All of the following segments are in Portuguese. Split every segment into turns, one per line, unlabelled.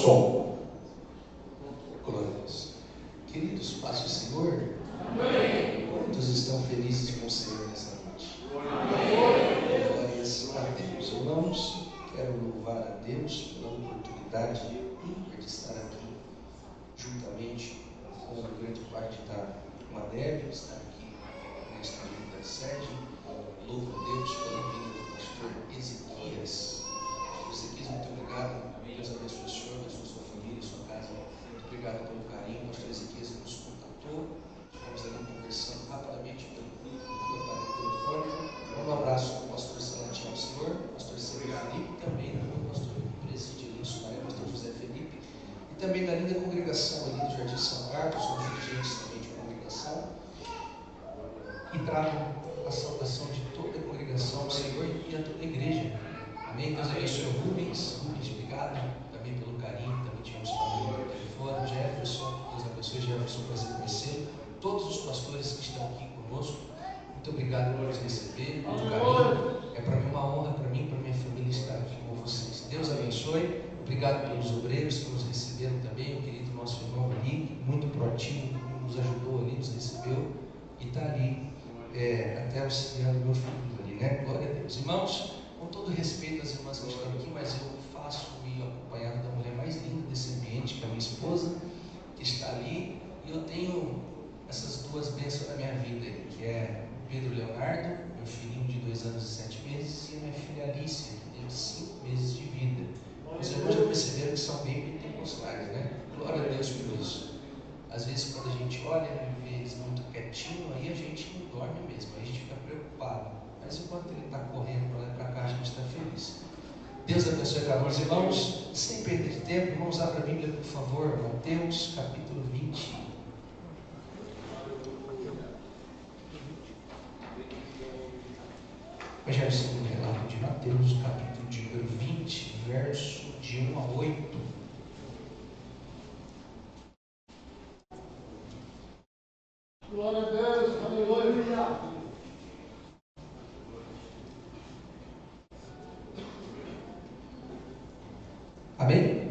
Som. Glória a Deus. Queridos, paz do Senhor. Amém. Quantos estão felizes com o Senhor nessa noite? Glórias a Deus. Irmãos, quero louvar a Deus pela oportunidade ímpar de estar aqui juntamente com grande parte da Madeve, estar aqui nesta linda sede. Louvo a Deus pela vida do pastor Ezequias. Ezequias, muito obrigado. Deus abençoe o senhor, abençoe sua família, sua casa. Muito obrigado pelo carinho. O pastor Ezequias nos contatou. Estamos ali conversando rapidamente pelo telefone. Um abraço para o pastor Salatinho ao senhor, pastor Célio Felipe, também do pastor que preside ali, o pastor José Felipe, e também da linda congregação ali do Jardim São Carlos, somos dirigentes também de congregação, e trago a saudação de toda a congregação ao Senhor e a toda a igreja. Amém? Deus abençoe o Rubens, obrigado também pelo carinho, também tivemos falando no telefone, Jefferson, Deus abençoe Jefferson, prazer conhecê-lo, todos os pastores que estão aqui conosco, muito obrigado por nos receber, pelo carinho, é para mim uma honra, para mim e para minha família estar aqui com vocês. Deus abençoe, obrigado pelos obreiros que nos receberam também, o querido nosso irmão ali, muito proativo, nos ajudou ali, nos recebeu e está ali, até auxiliando meu filho ali, né? Glória a Deus. Irmãos, com todo respeito às irmãs que estão aqui, mas eu faço e acompanhado da mulher mais linda desse ambiente, que é a minha esposa, que está ali, e eu tenho essas duas bênçãos na minha vida, que é Pedro Leonardo, meu filhinho de 2 anos e 7 meses, e a minha filha Alicia, que tem 5 meses de vida. Os irmãos já perceberam que são bem pentecostais, né? Glória a Deus por isso. Às vezes, quando a gente olha e vê eles muito quietinho, aí a gente não dorme mesmo, aí a gente fica preocupado. Mas enquanto ele está correndo para lá e para cá, a gente está feliz. Deus abençoe cada um dos irmãos. Sem perder tempo, vamos abrir a Bíblia, por favor, Mateus capítulo 20. Evangelho segundo o relato de Mateus, capítulo de número 20, verso de 1 a 8.
Glória a Deus, aleluia.
Amém?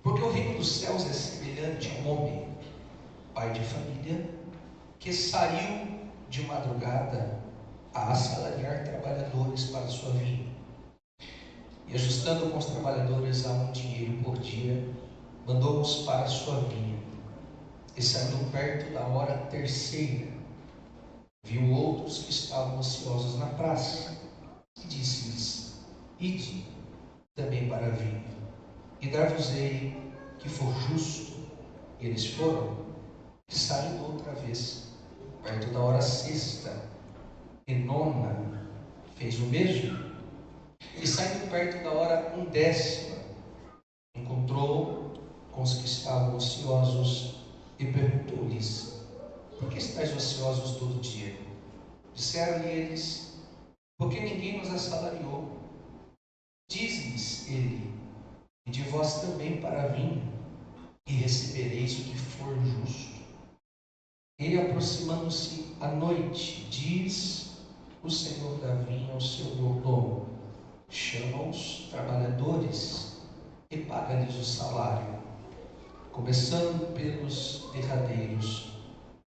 Porque o reino dos céus é semelhante a um homem, pai de família, que saiu de madrugada a assalariar trabalhadores para a sua vinha. E ajustando com os trabalhadores a um dinheiro por dia, mandou-os para a sua vinha. E saindo perto da hora terceira, viu outros que estavam ociosos na praça, e disse-lhes: Ide também para a vinha, e dar-vos-ei que for justo. E eles foram, e saindo outra vez, perto da hora sexta e nona, fez o mesmo. E saindo perto da hora 1/10, encontrou com os que estavam ociosos e perguntou-lhes: Por que estáis ociosos todo dia? Disseram-lhe eles: Porque ninguém nos assalariou. Diz-lhes ele: E de vós também para a vinha, e recebereis o que for justo. E aproximando-se à noite, diz o Senhor da vinha ao seu mordomo: Chama os trabalhadores e paga-lhes o salário, começando pelos derradeiros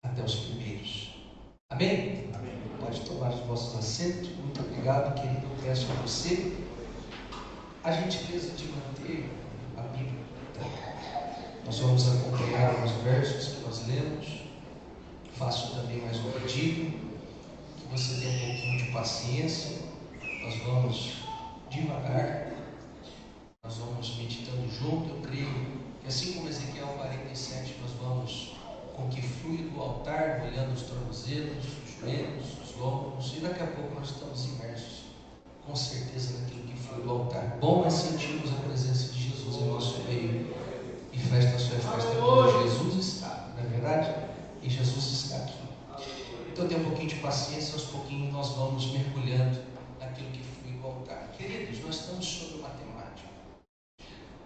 até os primeiros. Amém? Amém. Pode tomar os vossos assentos. Muito obrigado, querido. Eu peço a você a gentileza de manter a Bíblia. Nós vamos acompanhar os versos que nós lemos. Faço também mais um pedido, que você tenha um pouquinho de paciência. Nós vamos devagar, nós vamos meditando junto. Eu creio que assim como Ezequiel 47, nós vamos com que flui do altar, olhando os tornozelos, os joelhos, os lombos, e daqui a pouco nós estamos imersos, com certeza, naquilo que flui do altar. Bom é sentirmos a presença de Jesus em nosso meio, e festa a sua festa quando Jesus está, não é verdade? E Jesus está aqui. Então tenha um pouquinho de paciência, aos pouquinhos nós vamos mergulhando naquilo que flui do altar. Queridos, nós estamos sobre uma temática.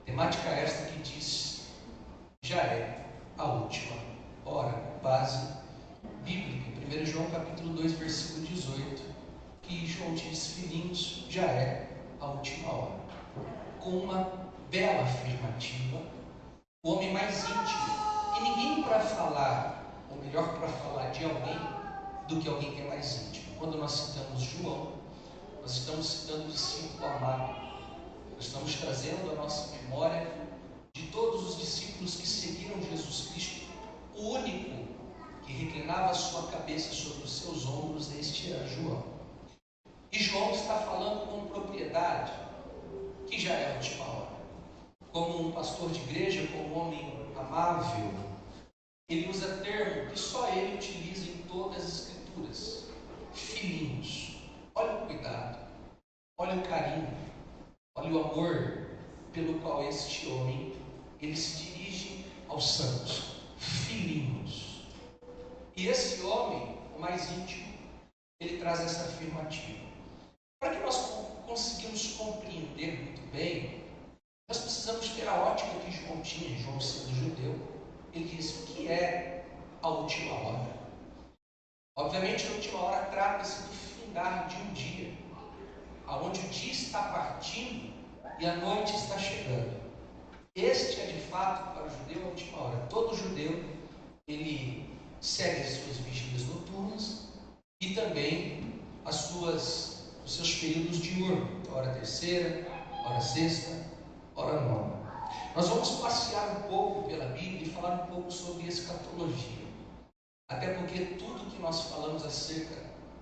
Temática esta que diz: já é a última hora. Base bíblica, 1 João capítulo 2, versículo 18, que João diz: filhinhos, já é a última hora. Com uma bela afirmativa, o homem mais íntimo. E ninguém para falar, ou melhor, para falar de alguém, do que alguém que é mais íntimo. Quando nós citamos João, nós estamos citando o discípulo amado. Nós estamos trazendo à nossa memória de todos os discípulos que seguiram Jesus Cristo. O único que reclinava a sua cabeça sobre os seus ombros, este era João. E João está falando com propriedade, que já é a última hora. Como um pastor de igreja, como um homem amável, ele usa termo que só ele utiliza em todas as escrituras: filhinhos. Olha o cuidado, olha o carinho, olha o amor pelo qual este homem ele se dirige aos santos, filhinhos. E esse homem, o mais íntimo, ele traz essa afirmativa. Para que nós conseguimos compreender muito bem, nós precisamos ter a ótica que João tinha. João sendo judeu, ele disse: o que é a última hora? Obviamente a última hora trata-se do findar de um dia, aonde o dia está partindo e a noite está chegando. Este é de fato para o judeu a última hora. Todo judeu, ele segue as suas vigílias noturnas e também os seus períodos diurnos, hora terceira, hora sexta, hora nona. Nós vamos passear um pouco pela Bíblia e falar um pouco sobre escatologia. Até porque tudo que nós falamos acerca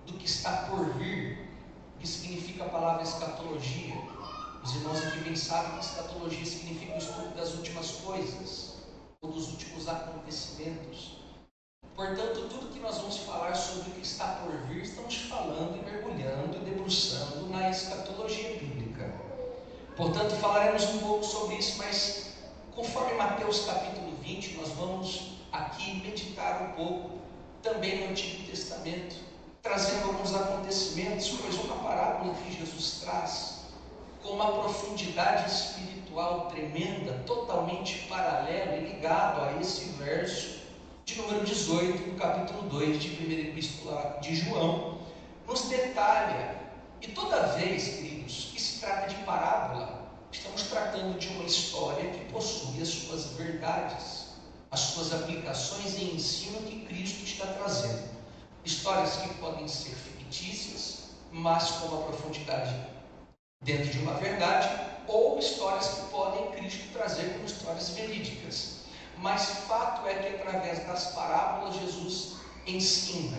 do que está por vir, o que significa a palavra escatologia, os irmãos aqui bem sabem que escatologia significa o estudo das últimas coisas, ou dos últimos acontecimentos. Portanto, tudo que nós vamos falar sobre o que está por vir, estamos falando e mergulhando e debruçando na escatologia bíblica. Portanto, falaremos um pouco sobre isso, mas conforme Mateus capítulo 20, nós vamos aqui meditar um pouco também no Antigo Testamento, trazendo alguns acontecimentos, pois uma parábola que Jesus traz com uma profundidade espiritual tremenda, totalmente paralela e ligado a esse verso de número 18, no capítulo 2 de 1ª Epístola de João, nos detalha. E toda vez, queridos, que se trata de parábola, estamos tratando de uma história que possui as suas verdades, as suas aplicações e ensino que Cristo está trazendo. Histórias que podem ser fictícias, mas com uma profundidade dentro de uma verdade, ou histórias que podem Cristo trazer como histórias verídicas. Mas fato é que através das parábolas Jesus ensina.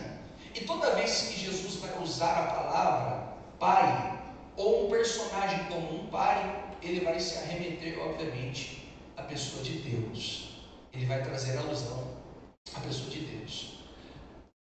E toda vez que Jesus vai usar a palavra pai, ou um personagem como um pai, ele vai se arremeter, obviamente, à pessoa de Deus. Ele vai trazer alusão à pessoa de Deus.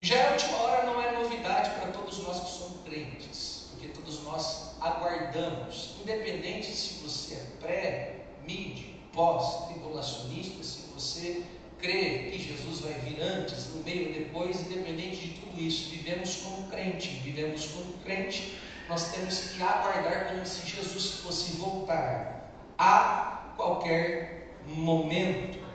Já a última hora não é novidade para todos nós que somos crentes, porque todos nós aguardamos, independente se você é pré, mid, pós, tribulacionista, se você crê que Jesus vai vir antes, no meio, depois, independente de tudo isso, vivemos como crente, nós temos que aguardar como se Jesus fosse voltar a qualquer momento.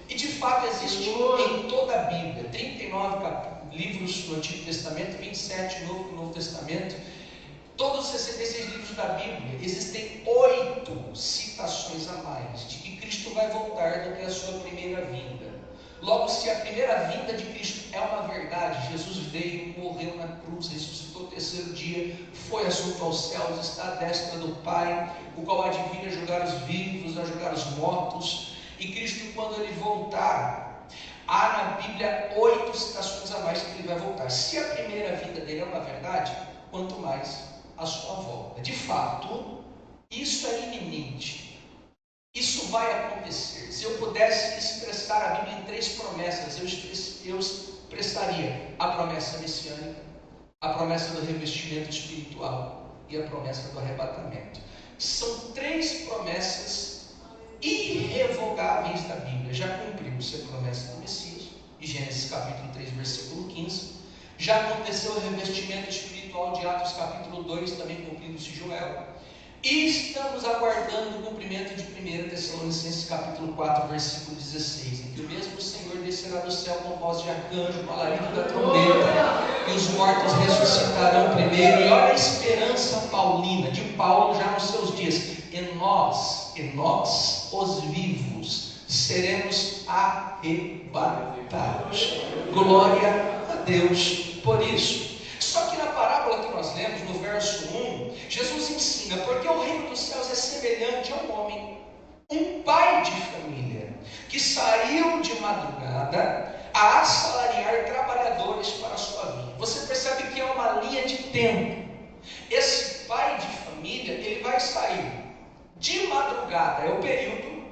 E de fato existe em toda a Bíblia 39 livros do Antigo Testamento, 27 no Novo Testamento. Todos os 66 livros da Bíblia, existem 8 citações a mais de que Cristo vai voltar do que a sua primeira vinda. Logo, se a primeira vinda de Cristo é uma verdade, Jesus veio, morreu na cruz, ressuscitou no terceiro dia, foi assunto aos céus, está à destra do Pai, o qual há de vir a julgar os vivos, a julgar os mortos. E Cristo, quando ele voltar, há na Bíblia 8 citações a mais que ele vai voltar. Se a primeira vinda dele é uma verdade, quanto mais a sua volta. De fato, isso é iminente. Isso vai acontecer. Se eu pudesse expressar a Bíblia em 3 promessas, eu expressaria a promessa messiânica, a promessa do revestimento espiritual e a promessa do arrebatamento. São 3 promessas irrevogáveis da Bíblia. Já cumpriu-se a promessa do Messias, em Gênesis capítulo 3, versículo 15. Já aconteceu o revestimento espiritual de Atos capítulo 2, também cumprindo-se Joel. E estamos aguardando o cumprimento de 1 Tessalonicenses capítulo 4, versículo 16, em que o mesmo Senhor descerá do céu com voz de arcanjo, com alarido da trombeta, e os mortos ressuscitarão primeiro. E olha a esperança paulina de Paulo já nos seus dias. E nós e nós, os vivos, seremos arrebatados. Glória a Deus por isso. Só que na parábola que nós lemos, no verso 1, Jesus ensina, porque o reino dos céus é semelhante a um homem, um pai de família, que saiu de madrugada a assalariar trabalhadores para a sua vinha. Você percebe que é uma linha de tempo. Esse pai de família, ele vai sair de madrugada, é o período,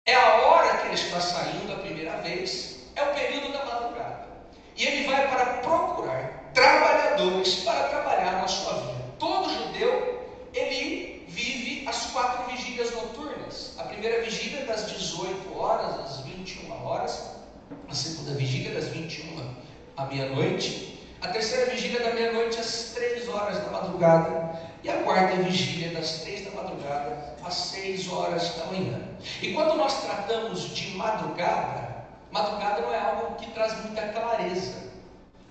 é a hora que ele está saindo a primeira vez, é o período da madrugada. E ele vai para procurar trabalhadores para trabalhar na sua vinha. Todo judeu, ele vive as 4 vigílias noturnas. A primeira vigília é das 18 horas às 21 horas, a segunda vigília das 21 à meia-noite, a terceira vigília da meia-noite às 3 horas da madrugada, e a quarta vigília das 3 da madrugada às 6 horas da manhã. E quando nós tratamos de madrugada, madrugada não é algo que traz muita clareza,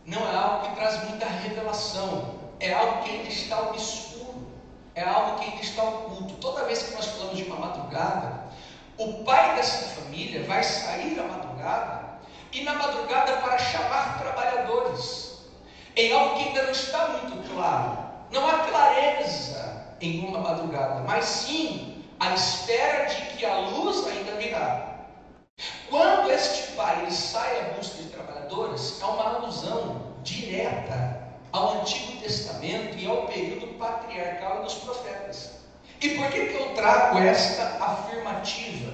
não é algo que traz muita revelação, é algo que ainda está obscuro, é algo que ainda está oculto. Toda vez que nós falamos de uma madrugada, o pai dessa família vai sair à madrugada, e na madrugada para chamar trabalhadores, em algo que ainda não está muito claro. Não há clareza em uma madrugada, mas sim a espera de que a luz ainda virá. Quando este pai ele sai à busca de trabalhadores, é uma alusão direta ao Antigo Testamento e ao período patriarcal dos profetas. E por que eu trago esta afirmativa?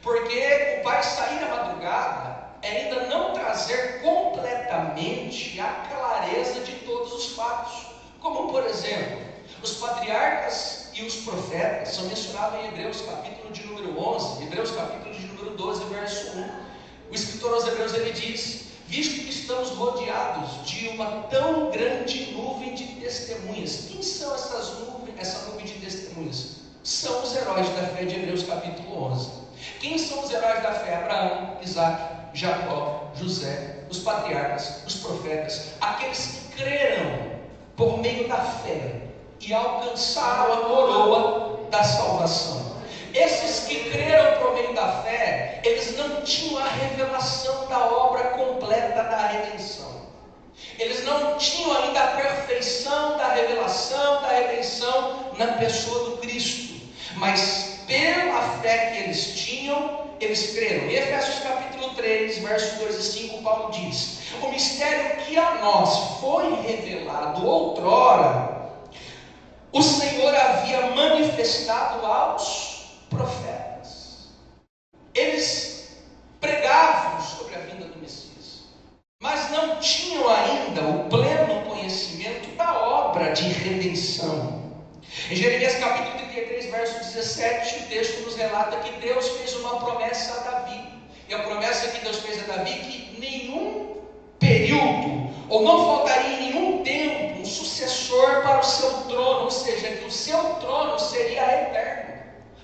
Porque o pai sair à madrugada é ainda não trazer completamente a clareza de todos os fatos. Como, por exemplo, os patriarcas e os profetas são mencionados em Hebreus capítulo de número 11, Hebreus capítulo de número 12, verso 1. O escritor aos Hebreus ele diz: visto que estamos rodeados de uma tão grande nuvem de testemunhas. Quem são essa nuvem de testemunhas? São os heróis da fé de Hebreus capítulo 11. Quem são os heróis da fé? Abraão, Isaac, Jacó, José, os patriarcas, os profetas, aqueles que creram por meio da fé e alcançaram a coroa da salvação. Esses que creram por meio da fé, eles não tinham a revelação da obra completa da redenção. Eles não tinham ainda a perfeição da revelação da redenção na pessoa do Cristo. Mas pela fé que eles tinham, eles creram. Em Efésios capítulo 3, versos 2 e 5, Paulo diz: o mistério que a nós foi revelado outrora, o Senhor havia manifestado aos profetas. Eles pregavam sobre a vinda do Messias, mas não tinham ainda o pleno conhecimento da obra de redenção. Em Jeremias capítulo 33, verso 17, o texto nos relata que Deus fez uma promessa a Davi. E a promessa que Deus fez a Davi, que nenhum período, ou não faltaria em nenhum tempo, um sucessor para o seu trono, ou seja, que o seu trono seria eterno.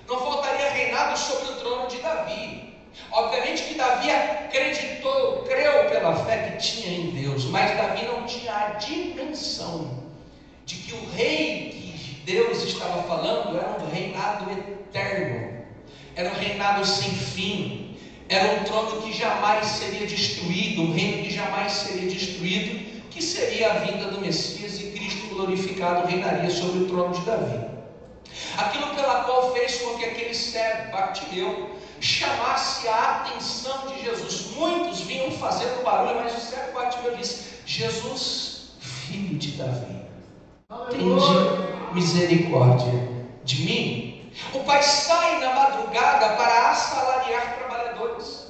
Não faltaria reinado sobre o trono de Davi. Obviamente que Davi acreditou, creu pela fé que tinha em Deus, mas Davi não tinha a dimensão de que o rei que Deus estava falando era um reinado eterno, era um reinado sem fim, era um trono que jamais seria destruído, um reino que jamais seria destruído, que seria a vinda do Messias, e Cristo glorificado reinaria sobre o trono de Davi. Aquilo pela qual fez com que aquele cego, Bartimeu, chamasse a atenção de Jesus. Muitos vinham fazendo barulho, mas o cego Bartimeu disse: Jesus, filho de Davi, tende misericórdia de mim. O pai sai na madrugada para assalariar trabalhadores.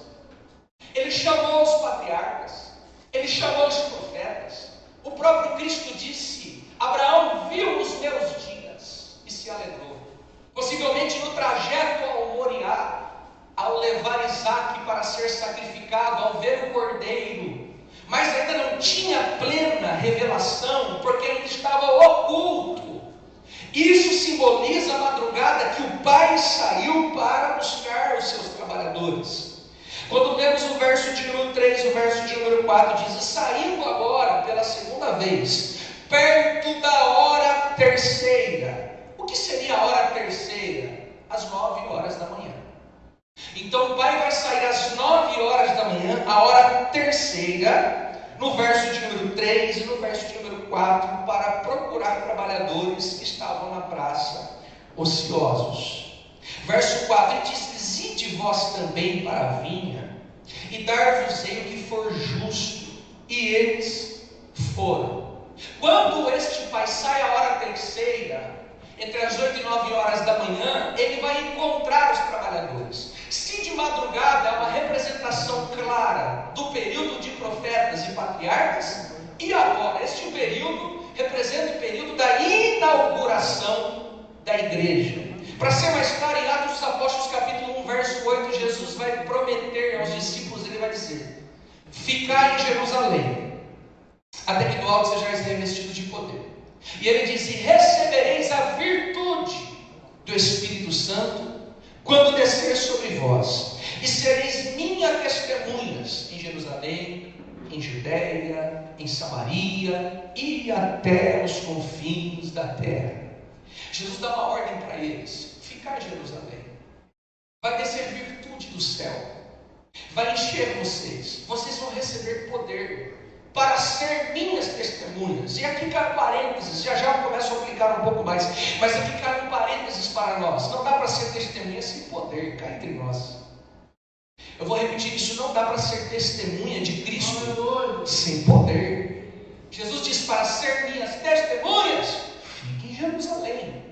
Ele chamou os patriarcas, ele chamou os profetas. O próprio Cristo disse: Abraão viu os meus dias e se alegrou. Possivelmente no trajeto ao Moriá, ao levar Isaque para ser sacrificado, ao ver o cordeiro, mas ainda não tinha plena revelação, porque ainda estava oculto. Isso simboliza a madrugada que o pai saiu para buscar os seus trabalhadores. Quando lemos o verso de número 3, o verso de número 4, diz: saindo agora pela segunda vez, perto da hora terceira. O que seria a hora terceira? às 9 horas da manhã. Então o pai vai sair às 9 horas da manhã, a hora terceira, no verso de número 3 e no verso de número 4, para procurar trabalhadores que estavam na praça, ociosos. Verso 4, ele diz: visite vós também para a vinha, e dar-vos-ei o que for justo. E eles foram. Quando este pai sai a hora terceira, entre as 8 e 9 horas da manhã, ele vai encontrar os trabalhadores. Se de madrugada é uma representação clara do período de profetas e patriarcas, e agora este período representa o período da inauguração da igreja. Para ser mais claro, em Atos dos Apóstolos capítulo 1, verso 8, Jesus vai prometer aos discípulos, ele vai dizer: ficai em Jerusalém, até que do alto sejais revestidos de poder. E ele diz: e recebereis a virtude do Espírito Santo quando descer sobre vós, e sereis minhas testemunhas em Jerusalém, em Judeia, em Samaria e até os confins da terra. Jesus dá uma ordem para eles: ficar em Jerusalém. Vai descer virtude do céu, vai encher vocês vão receber poder para ser minhas testemunhas. E aqui cai um parênteses, já eu começo a aplicar um pouco mais, mas aqui cai um parênteses para nós. Não dá para ser testemunha sem poder, cá entre nós. Eu vou repetir isso: não dá para ser testemunha de Cristo sem poder. Jesus diz: para ser minhas testemunhas, fique em Jerusalém.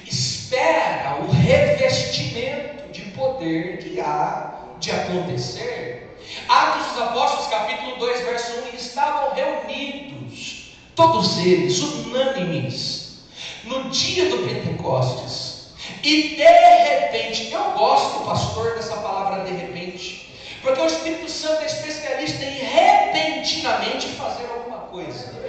Espera o revestimento de poder que há de acontecer. Atos dos Apóstolos capítulo 2, verso 1, eles estavam reunidos, todos eles, unânimes, no dia do Pentecostes. E de repente, eu gosto, pastor, dessa palavra de repente, porque o Espírito Santo é especialista em repentinamente fazer alguma coisa.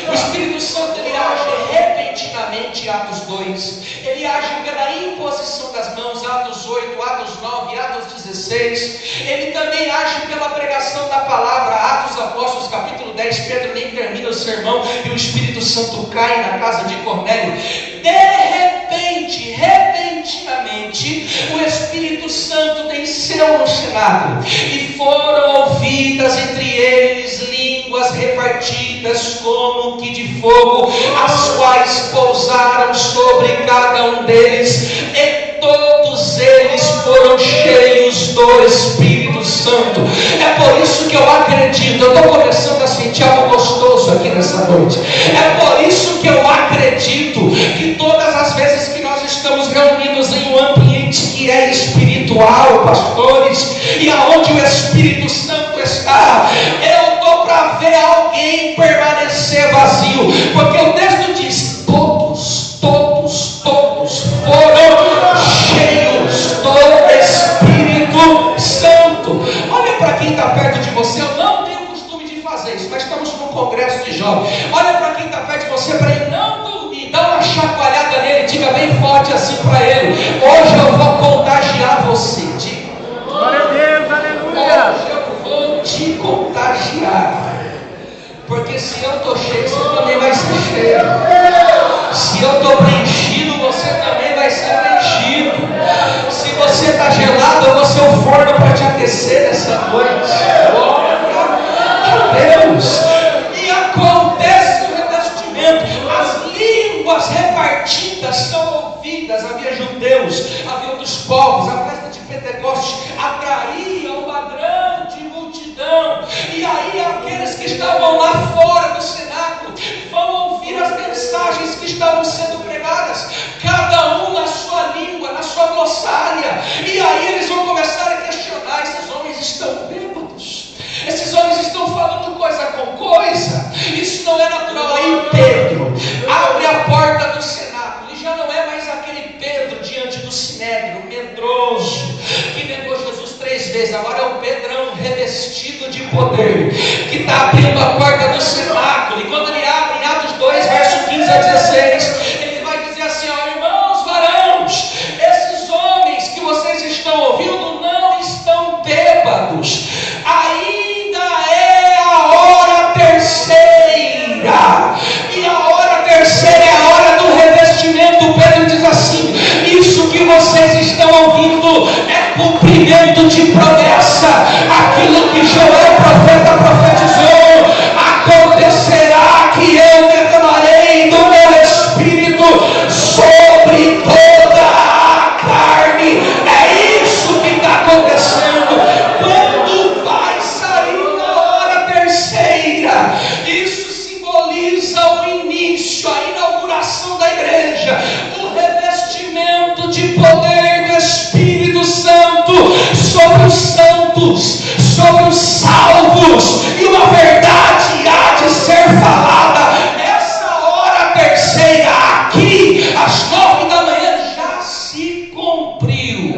O Espírito Santo, ele age repentinamente, Atos 2, ele age pela imposição das mãos, Atos 8, Atos 9, Atos 16, ele também age pela pregação da palavra, Atos dos Apóstolos capítulo 10, Pedro nem termina o sermão e o Espírito Santo cai na casa de Cornélio. De repente, repentinamente, o Espírito Santo desceu no cenáculo, e foram ouvidas entre eles línguas repartidas como que de fogo, as quais pousaram sobre cada um deles, e todos eles foram cheios do Espírito Santo. É por isso que eu acredito, eu estou começando a sentir algo gostoso aqui nessa noite. É por isso que eu acredito que todas as vezes que nós estamos reunidos em um ambiente que é espiritual, pastores, e aonde o Espírito Santo está, eu estou para ver alguém permanecer vazio, porque o texto diz: todos foram cheios do Espírito Santo. Olha para quem está perto de você. Eu não tenho costume de fazer isso, mas estamos num congresso de jovens. Olha para quem está perto de você, para ele não dormir, dá uma chacoalhada nele, diga bem forte assim para ele: hoje eu vou contagiar você. Diga: glória a Deus, aleluia. Hoje eu vou te contagiar, porque se eu estou cheio, você também vai ser cheio. Se eu estou preenchido, você também vai ser preenchido. Se você está gelado, eu vou ser o forno para te aquecer nessa noite. Glória a Deus. E acontece o revestimento, as línguas repartidas são ouvidas. Havia judeus, havia outros povos. A festa de Pentecostes atraía uma grande multidão, e aí aqueles que estavam lá fora do cenáculo vão ouvir as mensagens que estavam sendo pregadas, cada um na sua língua, na sua glossária, e aí eles vão começar a questionar: esses homens estão bêbados? Esses homens estão falando coisa com coisa? Isso não é natural. Aí Pedro abre a porta do cenáculo, e já não é mais aquele Pedro diante do sinédrio, medroso, que negou Jesus 3 vezes. Agora é o Pedrão revestido de poder, que está abrindo a porta do cenáculo. E quando ele abre, em Atos 2, verso 15 a 16, ele vai dizer assim: ó, irmãos varãos, esses homens que vocês estão ouvindo não estão bêbados, ainda é a hora terceira, e a hora terceira é a hora do revestimento. Pedro diz assim: isso que vocês estão cumprimento de promessa. Aquilo que Joel profeta profetizou acontecerá, que eu derramarei do meu espírito sobre toda a carne. É isso que está acontecendo. Quando vai sair na hora terceira, isso simboliza o início, a inauguração da igreja, o revestimento de poder do Espírito Santo sobre os santos, sobre os salvos, e uma verdade há de ser falada. Essa hora terceira aqui, às 9 da manhã, já se cumpriu,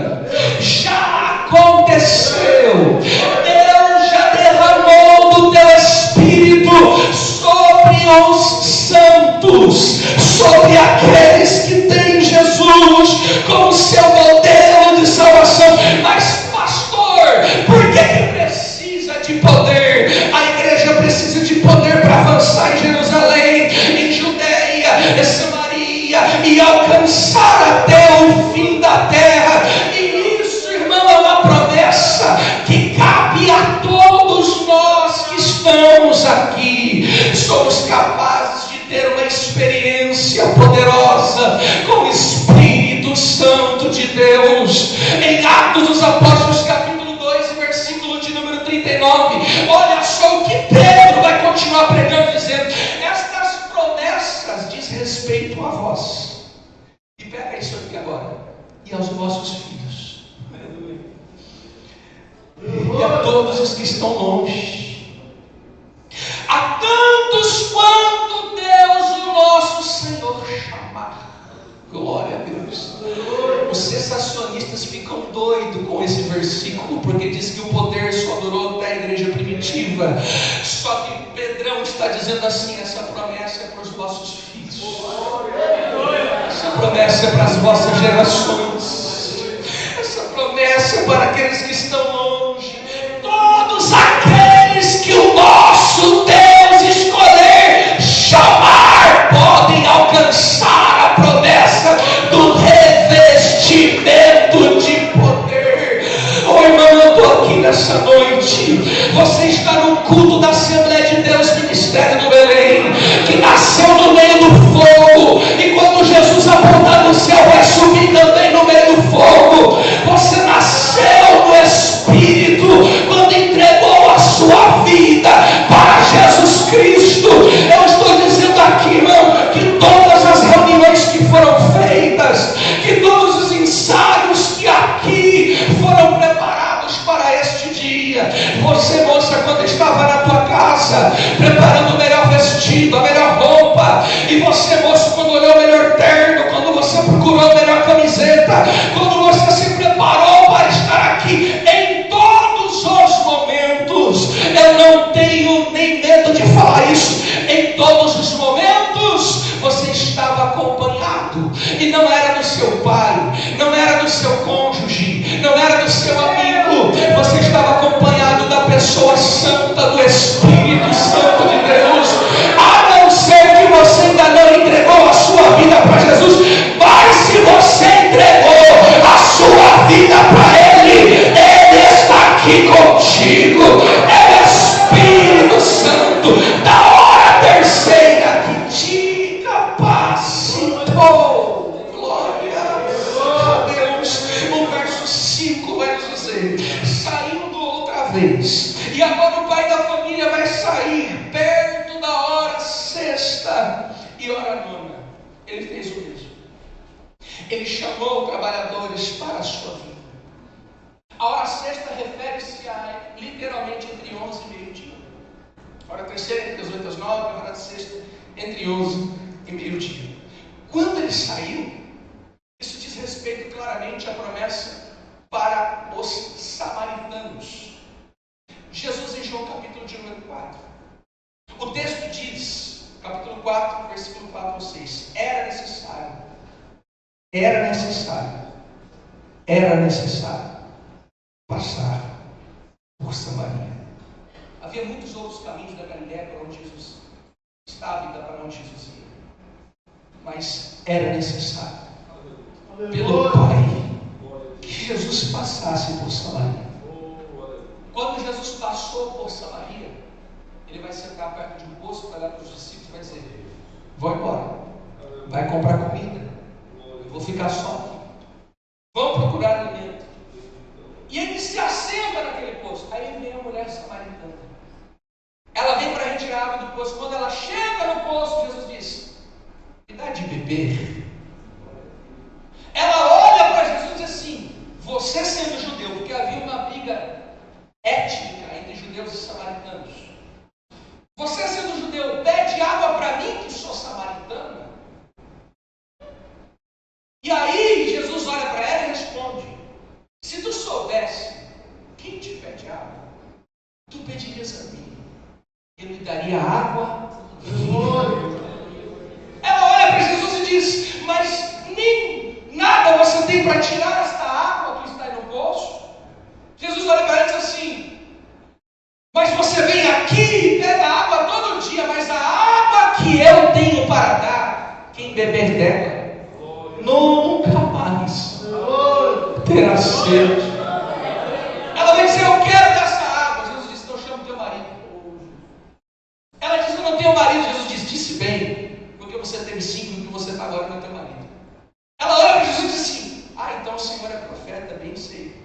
já aconteceu. Deus já derramou do teu Espírito sobre os santos, sobre aqueles que têm Jesus como seu modelo de salvação. Mas pastor, por que precisa de poder? A igreja precisa de poder para avançar em Jerusalém, em Judeia, em Samaria, e alcançar até o fim da terra. E isso, irmão, é uma promessa que cabe a todos nós que estamos aqui. Somos capazes de ter uma experiência poderosa com o Espírito Santo de Deus. Em Atos dos Apóstolos, capítulo 2, versículo de número 39, olha só o que Pedro vai continuar pregando, dizendo: estas promessas diz respeito a vós. E pega isso aqui agora: e aos vossos filhos, e a todos os que estão longe, a tantos quanto Deus, o nosso Senhor, chamar. Glória a Deus. Os sensacionistas ficam doidos com esse versículo, porque diz que o poder só durou até a igreja primitiva. Só que Pedrão está dizendo assim: essa promessa é para os vossos filhos, essa promessa é para as vossas gerações, essa promessa é para aqueles que estão longe. Todos aqueles que o nosso Deus escolher chamar podem alcançar a promessa do revestimento de poder. Oh irmão, eu estou aqui nessa noite. Você está no culto da Assembleia de Deus Ministério do Belém, que nasceu no meio do fogo, e quando Jesus apontar no céu vai subir também no meio do fogo. Você nasceu no Espírito quando entregou a sua vida para Jesus Cristo. Eu estou dizendo aqui, irmão, que todas as reuniões que foram feitas, que todos os ensaios que aqui foram preparados para este dia. Você, moça, quando estava na tua casa preparando o melhor vestido, a melhor roupa, e você, moço, quando olhou o melhor terno, quando você procurou a melhor camiseta, quando você se preparou para estar aqui, em todos os momentos, eu não tenho nem medo de falar isso, em todos os momentos você estava acompanhado, e não era do seu pai, não era do seu cônjuge, não era do seu amigo, você estava acompanhado da pessoa santa do Espírito Santo de Deus. A não ser que você ainda não entregou a sua vida para Jesus, mas se você entregou a sua vida para Ele, Ele está aqui contigo. É o Espírito Santo da hora terceira que te capacitou. Glória a Deus. O verso 5 vai nos dizer: saindo outra vez, e agora o pai da família vai sair perto da hora sexta e hora nona. Ele fez o mesmo. Ele chamou trabalhadores para a sua vida. A hora sexta refere-se a literalmente entre 11 e meio-dia. A hora terceira entre as 8 às 9, a hora sexta entre 11 e meio-dia. Quando ele saiu, isso diz respeito claramente à promessa para os samaritanos. Jesus, em João capítulo de número 4, o texto diz, capítulo 4, versículo 4 ou 6, era necessário passar por Samaria. Havia muitos outros caminhos da Galileia para onde Jesus estava e para onde Jesus ia, mas era necessário, pelo Pai que Jesus passasse por Samaria. Quando Jesus passou por Samaria, ele vai sentar perto de um poço, vai olhar para os discípulos e vai dizer: vou embora, vai comprar comida, eu vou ficar só aqui, vão procurar alimento. E ele se assenta naquele poço. Aí vem a mulher samaritana, ela vem para retirar água do poço. Quando ela chega no poço, Jesus diz: me dá de beber. Ela olha para Jesus e diz assim: você sendo judeu, porque havia uma briga étnica entre judeus e samaritanos, você sendo judeu, pede água para mim que sou samaritana? E aí Jesus olha para ela e responde: se tu soubesse quem te pede água, tu pedirias a mim, eu lhe daria água viva. Ela olha para Jesus e diz: mas nem nada você tem para tirar esta água que está aí no poço? Jesus olha para ela e diz assim: mas você vem aqui e pega água todo dia, mas a água que eu tenho para dar, quem beber dela nunca mais terá sede. Ela vai dizer: eu quero dessa água. Jesus diz: então chama o teu marido. Ela diz: eu não tenho marido. Jesus diz: disse bem, porque você teve 5 e o que você está agora não é teu marido. Ela olha para Jesus e diz assim: então o Senhor é profeta, bem sei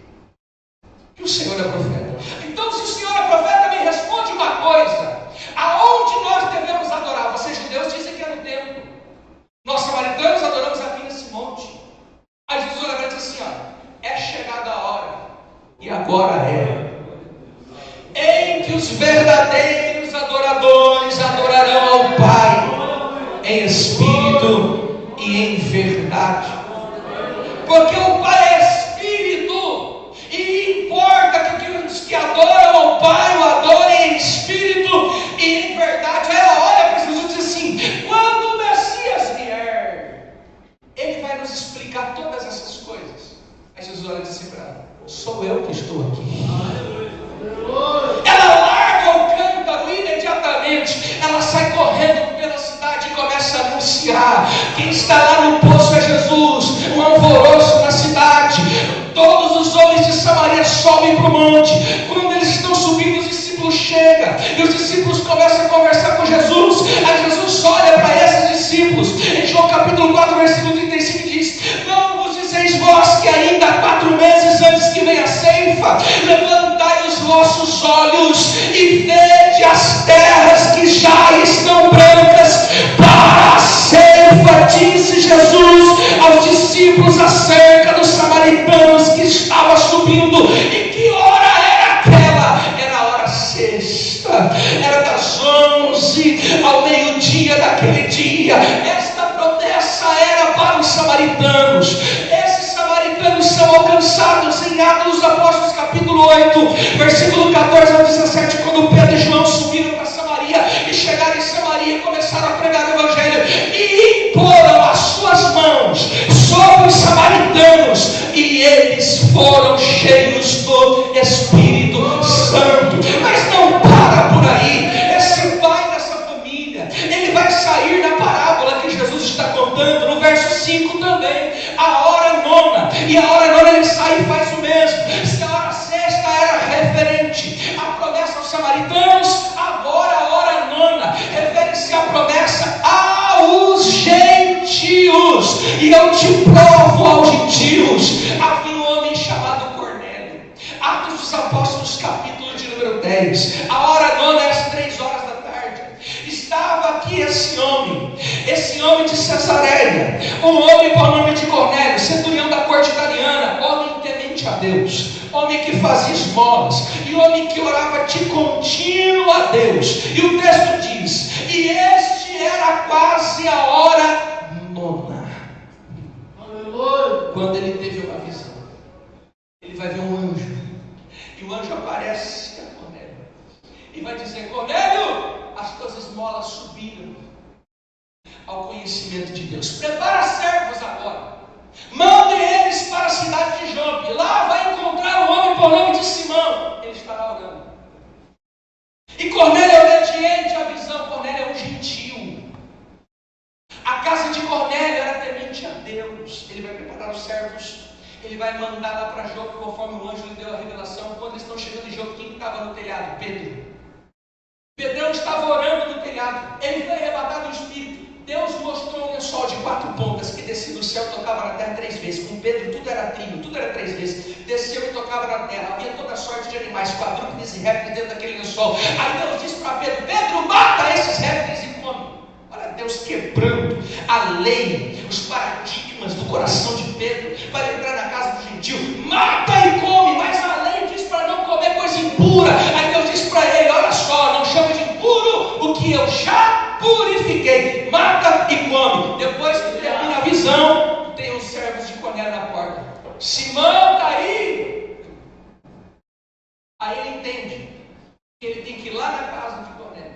que o Senhor é profeta. Então, se o Senhor é profeta, me responde uma coisa: aonde nós devemos adorar? Vocês judeus dizem que é no templo, nós samaritanos adoramos aqui nesse monte. Aí Jesus olha para ele e diz assim: é chegada a hora, e agora em que os verdadeiros adoradores adorarão ao Pai em espírito e em verdade, porque o Pai é espírito, e importa que os que adoram ao Pai o adorem em espírito e em verdade. Aí ela olha para Jesus e diz assim: quando o Messias vier, ele vai nos explicar todas essas coisas. Aí Jesus olha e diz assim para ela: sou eu que estou aqui. Ela larga o cântaro imediatamente, ela sai correndo pela cidade e começa a anunciar: quem está lá no poço é Jesus. Um alvoroço na cidade, todos os homens de Samaria sobem para o monte. Quando eles estão subindo, os discípulos chegam e os discípulos começam a conversar com Jesus. Aí Jesus olha para esses discípulos em João capítulo 4 versículo 35 diz: não vos dizeis vós que ainda 4 meses antes que venha a ceifa? Levantai os vossos olhos e vede as terras que já estão brancas para a ceifa, disse Jesus aos discípulos acerca dos samaritanos que estava subindo. E que hora era aquela? Era a hora sexta, era das 11 ao meio-dia daquele dia. Esta promessa era para os samaritanos. Esses samaritanos são alcançados em Atos dos Apóstolos capítulo 8 versículo 14 ao 17, quando Pedro e João subiram para Samaria e chegaram em Samaria e começaram a pregar o Evangelho e imporam as suas mãos sobre os samaritanos, e eles foram cheios do Espírito Santo. Mas não para por aí. Esse pai dessa família, ele vai sair na parábola que Jesus está contando no verso 5 também, a hora nona. E a hora nona ele sai e faz o mesmo. Se a hora sexta era referente à promessa aos samaritanos, agora a hora nona refere-se à promessa aos gentios. E eu te provo aos gentios. Havia um homem chamado Cornélio. Atos dos Apóstolos capítulo de número 10. A hora nona é às 3 horas da tarde. Estava aqui esse homem de Cesareia, um homem por nome de Cornélio, centurião da corte italiana, homem temente a Deus, homem que fazia esmolas e homem que orava de contínuo a Deus. E o texto diz: e este era quase a hora nona. Aleluia. Quando ele teve uma visão, ele vai ver um anjo, e o anjo aparece a Cornélio e vai dizer: Cornélio, as tuas esmolas subiram ao conhecimento de Deus. Prepara servos agora, mande eles para a cidade de Jope. Lá vai encontrar um homem por nome de Simão, ele estará orando. E Cornélio é obediente à visão. Cornélio é um gentio. A casa de Cornélio era temente a Deus. Ele vai preparar os servos, ele vai mandar lá para Jope, conforme o anjo lhe deu a revelação. Quando eles estão chegando em Jope, quem estava no telhado? Pedro. Pedrão estava orando no telhado. Ele foi arrebatado do Espírito. Deus mostrou um lençol de 4 pontas que descia do céu e tocava na terra 3 vezes. Com Pedro tudo era trilho, tudo era 3 vezes. Desceu e tocava na terra. Havia toda sorte de animais, quadrúpedes e répteis dentro daquele lençol. Aí Deus disse para Pedro: Pedro, mata esses répteis e come. Olha Deus quebrando a lei, os paradigmas do coração de Pedro, para entrar na casa do gentio. Mata e come, mas a lei diz para não comer coisa impura. Aí Deus disse para ele: olha só, não chama de impuro o que eu já purifiquei. Mata e come. Depois que termina a visão, tem os servos de Cornélio na porta. Simão está aí. Aí ele entende que ele tem que ir lá na casa de Cornélio.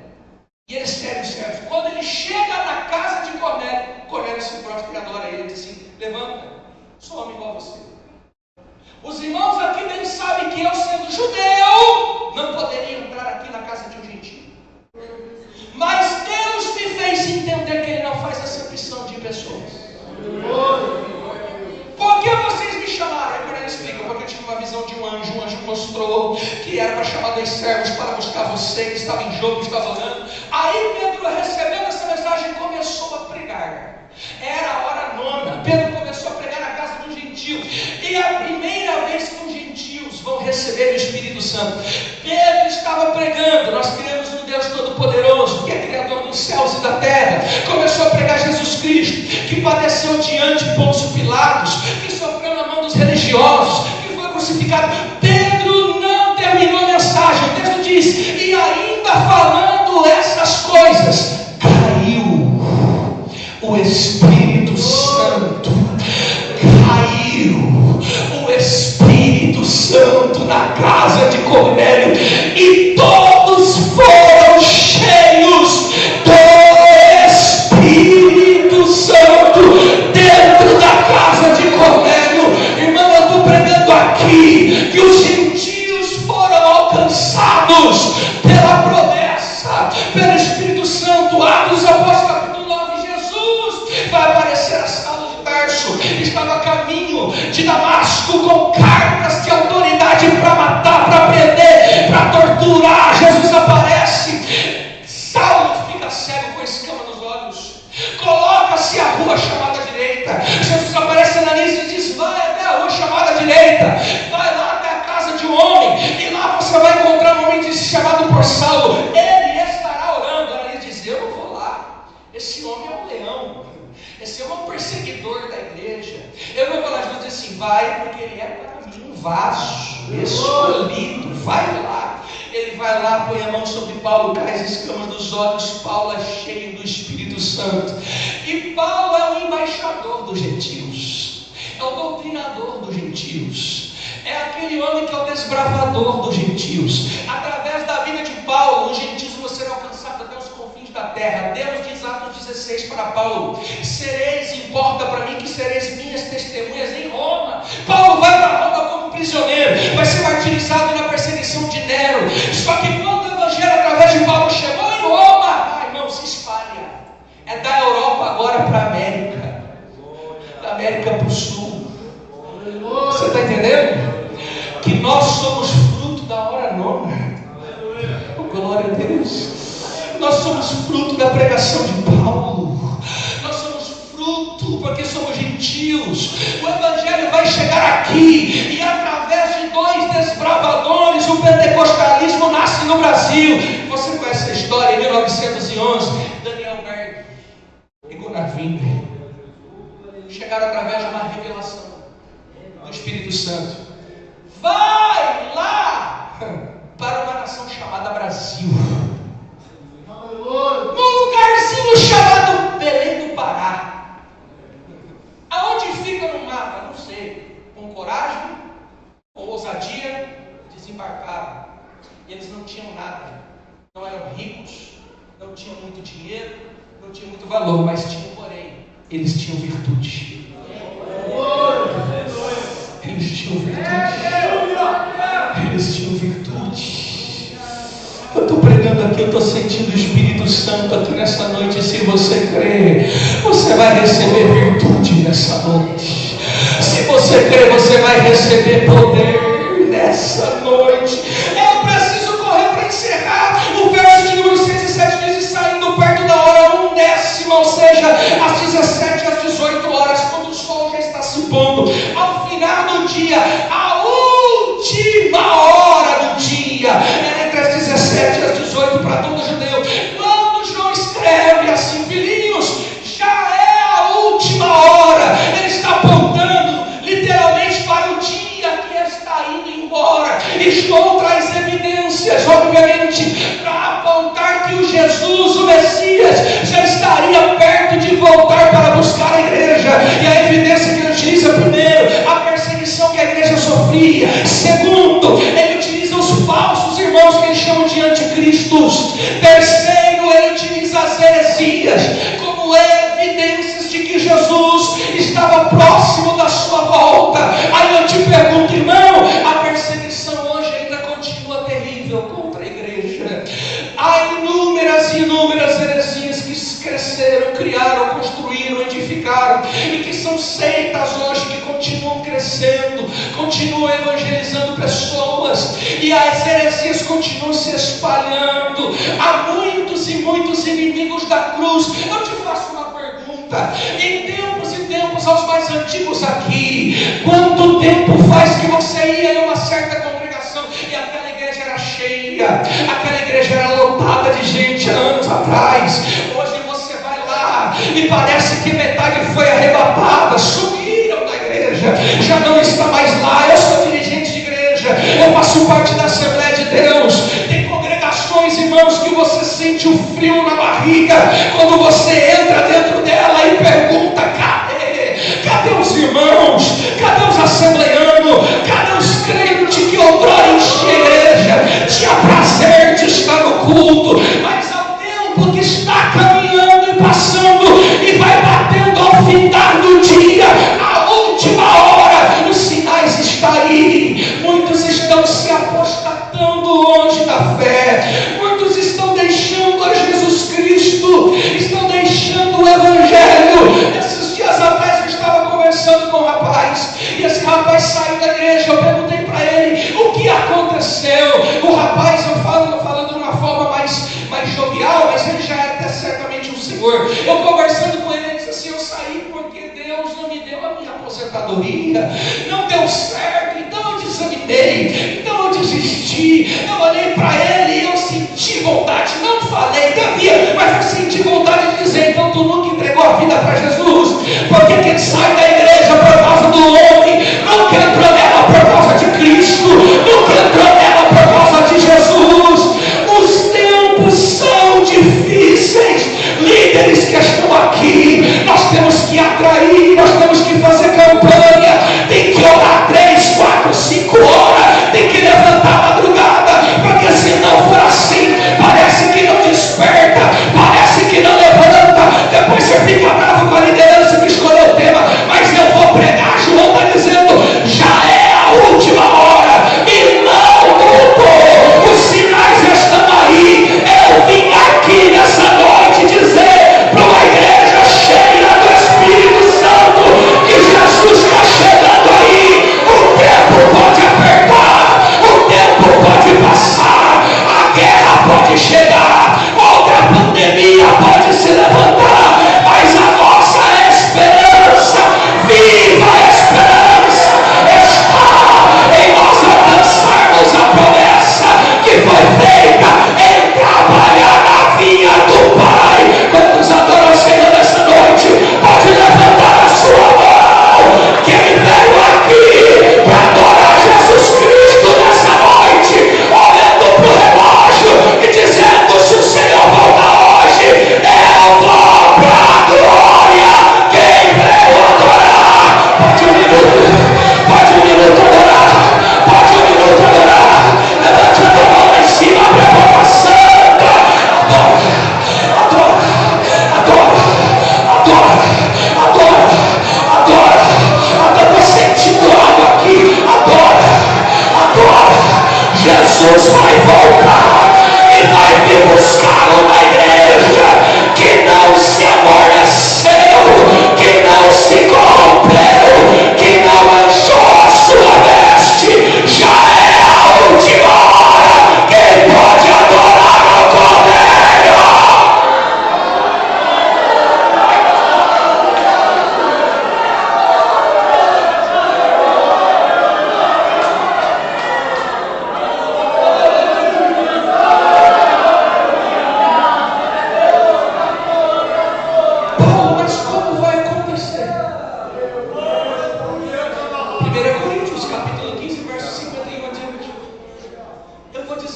E eles querem os servos. Quando ele chega na casa de Cornélio, Cornélio se prostra e adora ele. Ele diz assim: levanta, sou homem igual a você. Os irmãos aqui bem sabem que eu, sendo judeu, não poderia entrar aqui na casa de um gentio. Mas Deus me fez entender que Ele não faz acepção de pessoas. Por que vocês me chamaram? Aí Cornélio explica: porque eu tive uma visão de um anjo mostrou que era para chamar 2 servos para buscar você, que estava em Jope, que estava orando. Aí Pedro, recebendo essa mensagem, começou a pregar. Era a hora 9. Pedro começou a pregar na casa de um gentio. E é a primeira vez que os gentios vão receber o Espírito Santo. Pedro estava pregando: nós cremos no Deus Todo-Poderoso, que é Criador dos céus e da terra. Começou a pregar Jesus Cristo, que padeceu diante de Pôncio Pilatos, que sofreu na mão dos religiosos, que foi crucificado. Pedro não terminou a mensagem. O texto diz: e ainda falando essas coisas, caiu o Espírito Santo. Caiu o Espírito Santo na casa de Cornélio, e todos foram cheios do Espírito Santo dentro da casa de Cornélio. Irmão, eu estou pregando aqui que os gentios foram alcançados pela promessa, pelo Espírito Santo. Atos Apóstolos capítulo 9, Jesus vai aparecer a Saulo de Tarso, estava a caminho de Damasco com cartas de autoridade para matar, para prender, para torturar. Jesus aparece, Saulo fica cego com escama nos olhos, coloca-se à rua chamada direita. Jesus aparece a Ananias e diz: vai até a rua chamada direita, vai lá até a casa de um homem, e lá você vai encontrar um homem chamado por Saulo, ele estará orando. Ananias diz: eu não vou lá, esse homem é um leão, esse homem é um perseguidor da igreja, eu não vou lá. Jesus diz assim: vai, porque ele é para mim um vaso escolhido, vai lá. Ele vai lá, põe a mão sobre Paulo, cai as escamas dos olhos. Paulo é cheio do Espírito Santo, e Paulo é o embaixador dos gentios, é o doutrinador dos gentios, é aquele homem que é o desbravador dos gentios. Através da vida de Paulo, os gentios vão ser alcançados até os confins da terra. Deus diz, Atos 16, para Paulo: sereis, importa para mim que sereis minhas testemunhas em Roma. Paulo vai para Roma como prisioneiro, vai ser martirizado na perseguição de Nero. Só que quando o evangelho através de Paulo chegou em Roma, irmão, se espalha. É da Europa agora para a América, da América para o Sul. Você está entendendo? Que nós somos fruto da hora 9. Oh, glória a Deus. Nós somos fruto da pregação de Paulo. Nós somos fruto porque somos gentios. O evangelho vai chegar aqui, e através de 2 desbravadores o pentecostalismo nasce no Brasil. Você conhece a história? Em 1911, Daniel Berg e Gunnar Wimber chegaram através de uma revelação do Espírito Santo: vai lá para uma nação chamada Brasil, num lugarzinho chamado Belém do Pará. Aonde fica no mapa? Não sei. Com coragem, com ousadia, desembarcaram. Eles não tinham nada, não eram ricos, não tinham muito dinheiro, não tinham muito valor, mas tinham, porém, eles tinham virtude. Eles tinham virtude. Eles tinham virtude. Eu estou pregando aqui, eu estou sentindo o Espírito Santo aqui nessa noite. Se você crer, você vai receber virtude nessa noite. Se você você crê, você vai receber poder nessa noite. Eu preciso correr para encerrar. O verso de número 6 e 7 diz: e saindo perto da hora 1/10, ou seja, às 17 às 18 horas, quando o sol já está se pondo, ao final do dia, a última hora do dia, era entre as 17 e as 18 para todo judeu. Quando João escreve assim: filhinhos, já é a última hora, ele está apontando literalmente para o dia que está indo embora. E João traz evidências, obviamente, para apontar que o Jesus, o Messias, já estaria perto de voltar para buscar a igreja. E a evidência que ele utiliza: primeiro, a perseguição que a igreja sofria; segundo, ele utiliza os falsos irmãos que ele chama de anticristos; terceiro, ele utiliza as heresias como evidências de que Jesus estava próximo da sua volta. Aí eu te pergunto, irmão, a perseguição hoje ainda continua terrível contra a igreja. Há inúmeras e inúmeras heresias que cresceram, criaram, construíram, edificaram, e que são seitas hoje, que continuam crescendo, continuam evangelizando pessoas, e as heresias continuam se espalhando. Há muitos e muitos inimigos da cruz. Eu te faço uma pergunta: em tempos e tempos, aos mais antigos aqui, quanto tempo faz que você ia em uma certa congregação e aquela igreja era cheia, aquela igreja era lotada de gente há anos atrás? Hoje você vai lá e parece que metade foi arrebatada, sumiram da igreja, já não está mais lá. Eu sou dirigente de igreja, eu faço parte da Assembleia de Deus. Tem congregações, irmãos, que você sente o frio na barriga quando você entra dentro dela e pergunta: cadê os irmãos? Cadê os assembleanos? Cadê os crentes que outrora enchiam a igreja? Tinha prazer de estar no culto, mas ao tempo que está caminhando e passando e vai batendo ao findar do dia, a última hora, os sinais estão aí. Muitos estão se apostatando longe da fé, muitos estão deixando a Jesus Cristo, estão deixando o Evangelho. Esses dias atrás eu estava conversando com um rapaz, e esse rapaz saiu da igreja. Eu perguntei para ele o que aconteceu. O rapaz, eu falando de uma forma mais jovial, mas ele já é até certamente um senhor. Eu conversando com ele, ele disse assim: eu saí porque Deus não me deu a minha aposentadoria, não deu certo, então eu desanimei, então eu desisti. Eu olhei para ele e eu senti vontade, não falei, Davi, mas eu senti vontade de dizer: então tu nunca entregou a vida para Jesus? Porque quem sai da igreja por causa do homem, nunca entrou nela por causa de Cristo, nunca entrou nela por causa de Jesus. Os tempos são difíceis. Líderes que estão aqui, nós temos que atrair, nós temos que fazer campanha, tem que orar 3, 4, 5 horas, tem que levantar a madrugada, porque se não for assim, parece que não desperta, parece que não levanta. Depois você fica bravo com a liderança que escolheu o tema: mas eu vou pregar. João está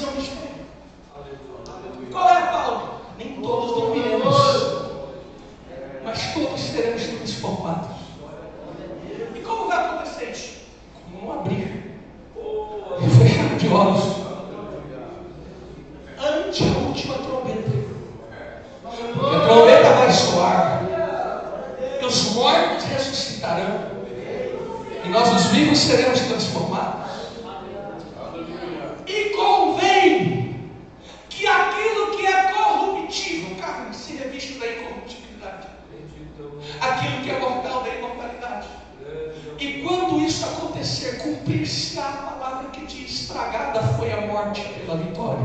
profissão de fé. Qual é, Paulo? Nem todos dormiremos, mas todos seremos transformados. E como vai acontecer isso? Como um abrir e fechar de olhos ante a última trombeta. Porque a trombeta vai soar e os mortos ressuscitarão e nós os vivos seremos transformados. E convém que aquilo que é corruptível, carne, se reviste da incorruptibilidade, aquilo que é mortal da imortalidade. E quando isso acontecer, cumprir-se a palavra que diz: estragada foi a morte pela vitória.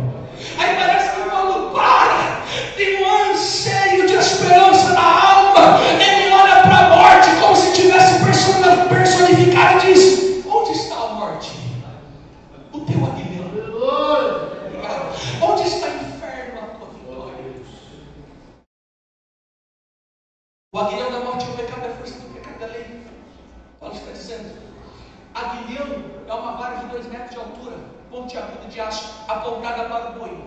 Aí parece que Paulo para, tem um anseio de esperança na alma. Ele olha para a morte como se tivesse personificado e diz: onde está a morte? O teu aguilhão. Onde está o inferno, a tua vitória? O aguilhão da morte é o pecado, é a força do pecado, da lei. Paulo está dizendo: aguilhão é uma vara de 2 metros de altura, pontiaguda de aço, apontada para o boi.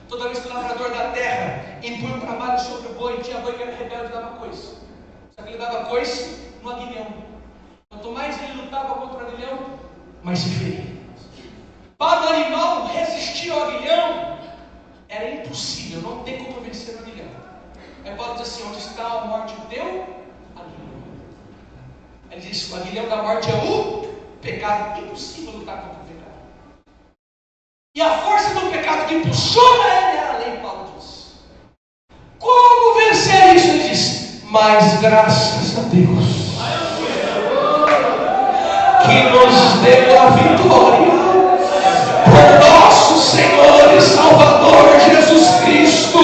Toda vez que o lavrador da terra impunha o trabalho sobre o boi, tinha boi que era rebelde e dava coice. Só que ele dava coice no aguilhão. Quanto mais ele lutava contra o aguilhão, mais se feria. Para o animal resistir ao aguilhão era impossível, não tem como vencer o aguilhão. Aí Paulo diz assim: onde está a morte do teu aguilhão? Ele diz: o aguilhão da morte é o pecado. Impossível lutar contra o pecado. E a força do pecado que impulsiona ele é a lei, Paulo diz. Como vencer isso? Ele diz: mas graças a Deus que nos deu a vitória por nosso Senhor e Salvador Jesus Cristo.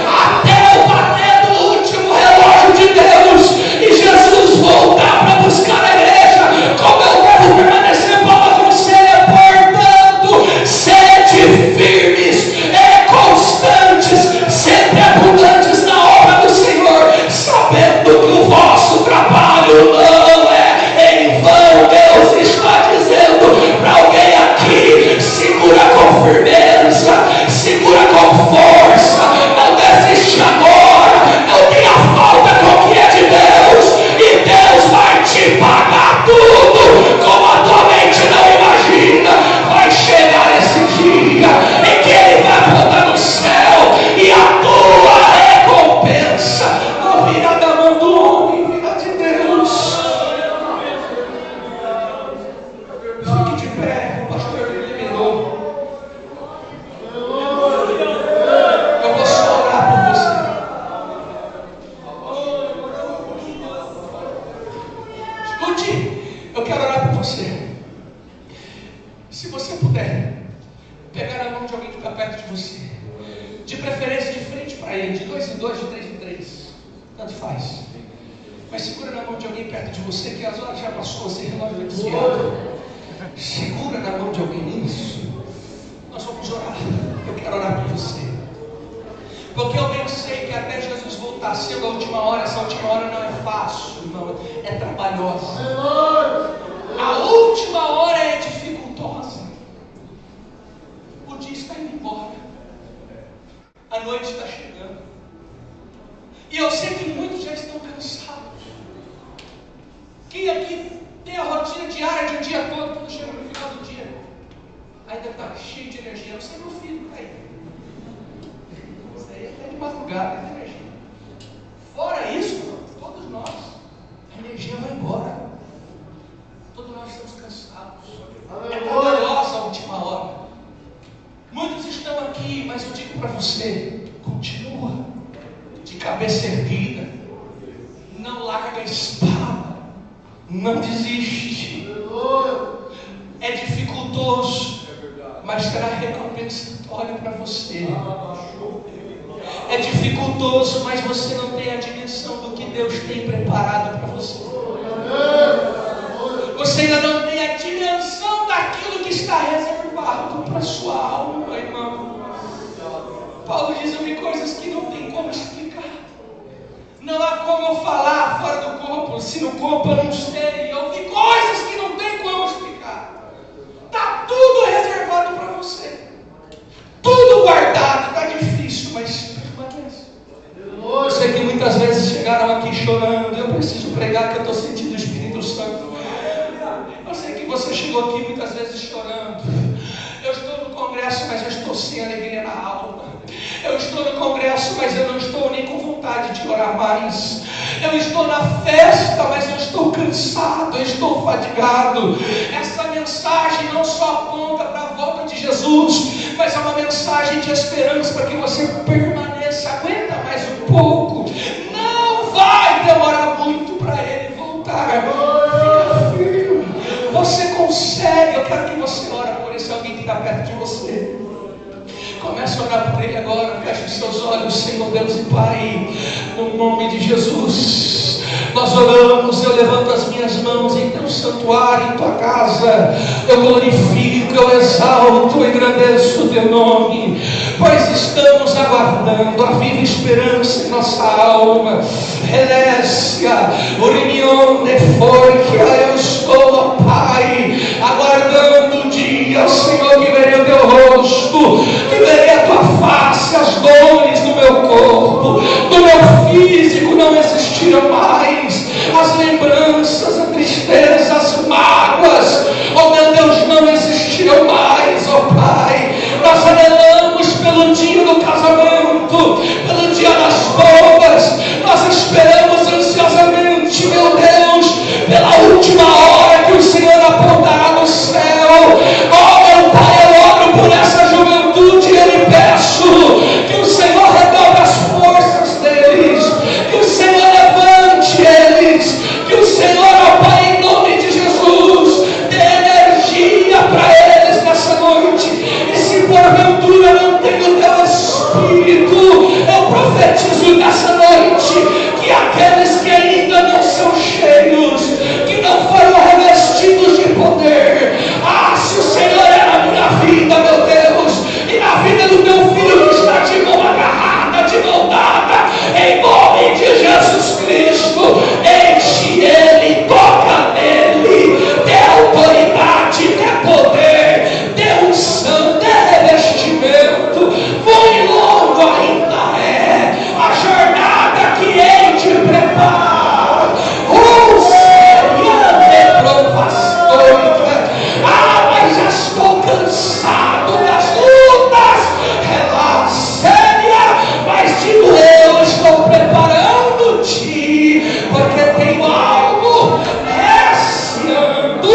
Até o bater do último relógio de Deus e Jesus voltar para buscar a igreja, como eu devo permanecer para aconselhar. Portanto, sede firmes e constantes, sempre abundantes na obra do Senhor, sabendo que o vosso trabalho não é em vão. Deus está dizendo para alguém aqui: segura com firmeza, segura com força, não desiste agora, não tenha falta com o que é de Deus, e Deus vai te pagar tudo como a tua mente não imagina. Vai chegar esse dia em que Ele vai botar no céu e a tua recompensa não virá da mão do homem, virá de Deus. Fique de pé, o pastor me liberou. Eu vou só orar por você. Escute, eu quero orar por você. Se você puder pegar a mão de alguém que está perto de você, de preferência de frente para ele, de 2 em 2, de 3 em 3, tanto faz. Mas segura na mão de alguém perto de você, que as horas já passou, você relógio vai desviado. Segura na mão de alguém isso. Nós vamos orar. Eu quero orar por você, porque eu bem sei que até Jesus voltar sendo a última hora, essa última hora não é fácil, irmão, é trabalhosa. A última hora é dificultosa. O dia está indo embora, a noite está chegando, e eu sei que muitos já estão cansados. Quem aqui tem a rotina diária de um dia todo, quando chega no final do dia, ainda está cheio de energia? Eu sei, meu filho está aí. Isso aí é de madrugada, tem energia. Fora isso, todos nós, a energia vai embora. Todos nós estamos cansados. É trabalhosa a última hora. Muitos estão aqui, mas eu digo para você: continua de cabeça erguida, não larga a espada, não desiste. É dificultoso, mas será recompensatório para você. É dificultoso, mas você não tem a dimensão do que Deus tem preparado para você. Você ainda não tem a dimensão daquilo que está reservado para a sua alma, irmão. Paulo diz: eu vi coisas que não tem como explicar. Não há como eu falar fora do corpo, se no corpo eu não sei. Eu vi coisas que não tem como explicar. Está tudo reservado para você. sem alegria na alma. Eu estou no congresso, mas eu não estou nem com vontade de orar mais. Eu estou na festa, mas eu estou cansado, eu estou fadigado. Essa mensagem não só aponta para a volta de Jesus, mas é uma mensagem de esperança para que você permaneça. Aguenta mais um pouco. Não vai demorar muito para Ele voltar. Fica firme. Você consegue. Eu quero que você ore por esse alguém que está perto de você. Comece a orar por ele agora. Feche os seus olhos, Senhor Deus e Pai, no nome de Jesus. Nós oramos, eu levanto as minhas mãos em teu santuário, em tua casa. Eu glorifico, eu exalto, eu engrandeço o teu nome, pois estamos aguardando a viva esperança em nossa alma. Relécia, Urinion de Forquia, eu estou, ó Pai, aguardando o dia, Senhor, que verei o teu rosto, que verei a tua face. As dores do meu corpo, do meu físico não existirão mais. As lembranças, a tristeza, as mágoas, oh meu Deus, não existirão mais, ó Pai. Nós anelamos pelo dia do casamento, pelo dia das bodas. Nós esperamos ansiosamente, meu Deus, pela última hora que o Senhor apontará no céu. Oh meu Pai, eu oro por essa juventude e eu lhe peço que o Senhor redobre as forças deles, que o Senhor levante eles, que o Senhor, ó Pai, em nome de Jesus, dê energia para eles nessa noite. E se porventura não tem o teu Espírito, eu profetizo nessa noite que aqueles que ainda não são cheios, que não foram revestidos de poder, se o Senhor é na minha vida, meu Deus, e na vida do teu filho que está de mão agarrada, de mão dada, em nome de Jesus Cristo, enche ele, toca nele, dê autoridade, dê poder, dê unção, dê revestimento. Muito longo ainda é a jornada que ele te prepara. Mas já estou cansado das lutas. Mas digo, eu estou preparando-te, porque tenho algo receando.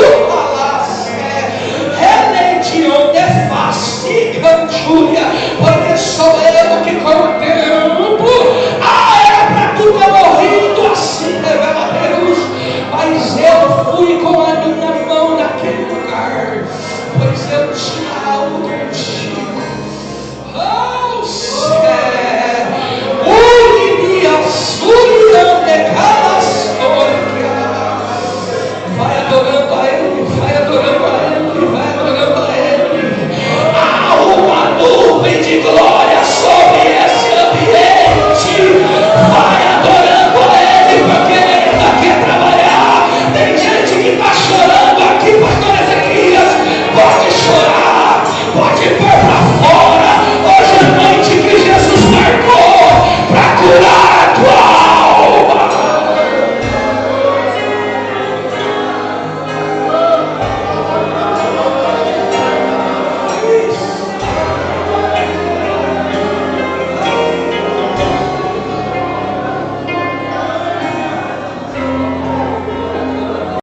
Reledion de face, canjúria.